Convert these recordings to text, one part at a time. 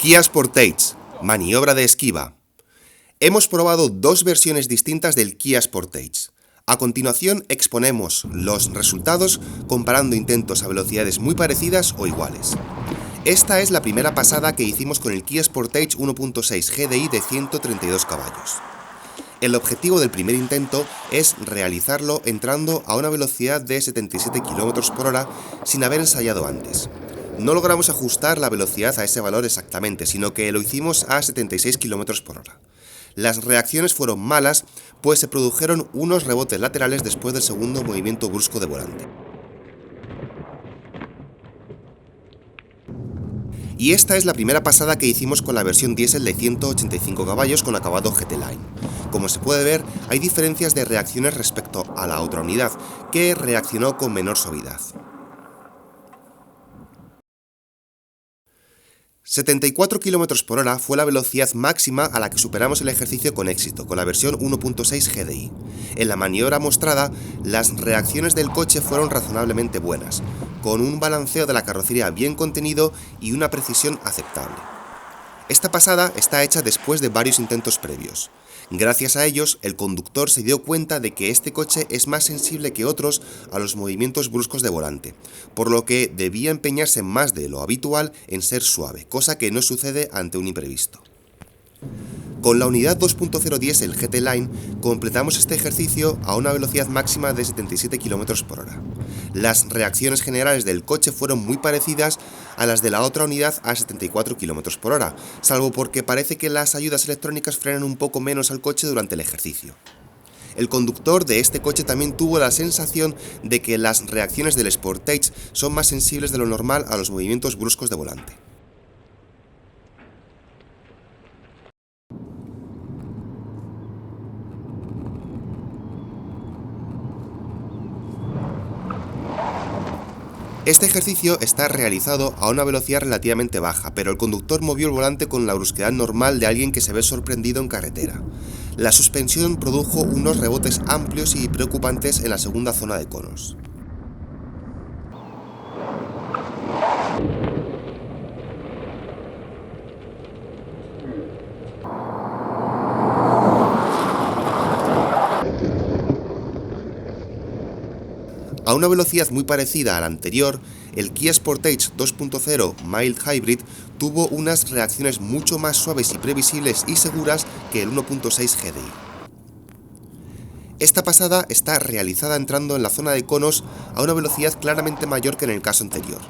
Kia Sportage, maniobra de esquiva. Hemos probado dos versiones distintas del Kia Sportage. A continuación exponemos los resultados comparando intentos a velocidades muy parecidas o iguales. Esta es la primera pasada que hicimos con el Kia Sportage 1.6 GDI de 132 caballos. El objetivo del primer intento es realizarlo entrando a una velocidad de 77 km/h sin haber ensayado antes. No logramos ajustar la velocidad a ese valor exactamente, sino que lo hicimos a 76 km/h. Las reacciones fueron malas, pues se produjeron unos rebotes laterales después del segundo movimiento brusco de volante. Y esta es la primera pasada que hicimos con la versión diésel de 185 caballos con acabado GT Line. Como se puede ver, hay diferencias de reacciones respecto a la otra unidad, que reaccionó con menor suavidad. 74 km/h fue la velocidad máxima a la que superamos el ejercicio con éxito, con la versión 1.6 GDI. En la maniobra mostrada, las reacciones del coche fueron razonablemente buenas, con un balanceo de la carrocería bien contenido y una precisión aceptable. Esta pasada está hecha después de varios intentos previos. Gracias a ellos, el conductor se dio cuenta de que este coche es más sensible que otros a los movimientos bruscos de volante, por lo que debía empeñarse más de lo habitual en ser suave, cosa que no sucede ante un imprevisto. Con la unidad 2.0 diésel GT Line completamos este ejercicio a una velocidad máxima de 77 km/h. Las reacciones generales del coche fueron muy parecidas a las de la otra unidad a 74 km/h, salvo porque parece que las ayudas electrónicas frenan un poco menos al coche durante el ejercicio. El conductor de este coche también tuvo la sensación de que las reacciones del Sportage son más sensibles de lo normal a los movimientos bruscos de volante. Este ejercicio está realizado a una velocidad relativamente baja, pero el conductor movió el volante con la brusquedad normal de alguien que se ve sorprendido en carretera. La suspensión produjo unos rebotes amplios y preocupantes en la segunda zona de conos. A una velocidad muy parecida a la anterior, el Kia Sportage 2.0 Mild Hybrid tuvo unas reacciones mucho más suaves y previsibles y seguras que el 1.6 GDI. Esta pasada está realizada entrando en la zona de conos a una velocidad claramente mayor que en el caso anterior.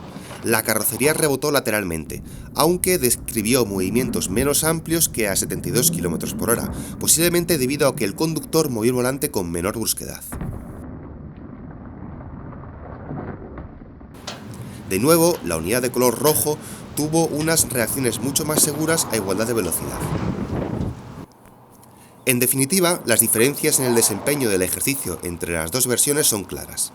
La carrocería rebotó lateralmente, aunque describió movimientos menos amplios que a 72 km/h, posiblemente debido a que el conductor movió el volante con menor brusquedad. De nuevo, la unidad de color rojo tuvo unas reacciones mucho más seguras a igualdad de velocidad. En definitiva, las diferencias en el desempeño del ejercicio entre las dos versiones son claras.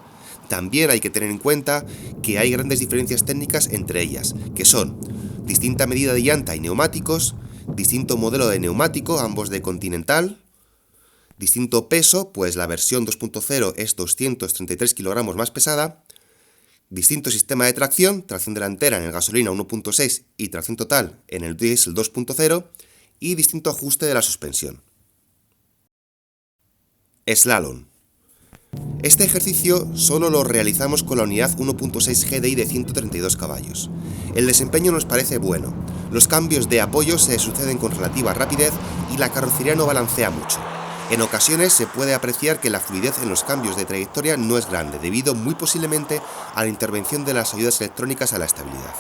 También hay que tener en cuenta que hay grandes diferencias técnicas entre ellas, que son distinta medida de llanta y neumáticos, distinto modelo de neumático, ambos de Continental, distinto peso, pues la versión 2.0 es 233 kg más pesada, distinto sistema de tracción delantera en el gasolina 1.6 y tracción total en el diésel 2.0 y distinto ajuste de la suspensión. Slalom. Este ejercicio solo lo realizamos con la unidad 1.6 GDI de 132 caballos. El desempeño nos parece bueno, los cambios de apoyo se suceden con relativa rapidez y la carrocería no balancea mucho. En ocasiones se puede apreciar que la fluidez en los cambios de trayectoria no es grande, debido muy posiblemente a la intervención de las ayudas electrónicas a la estabilidad.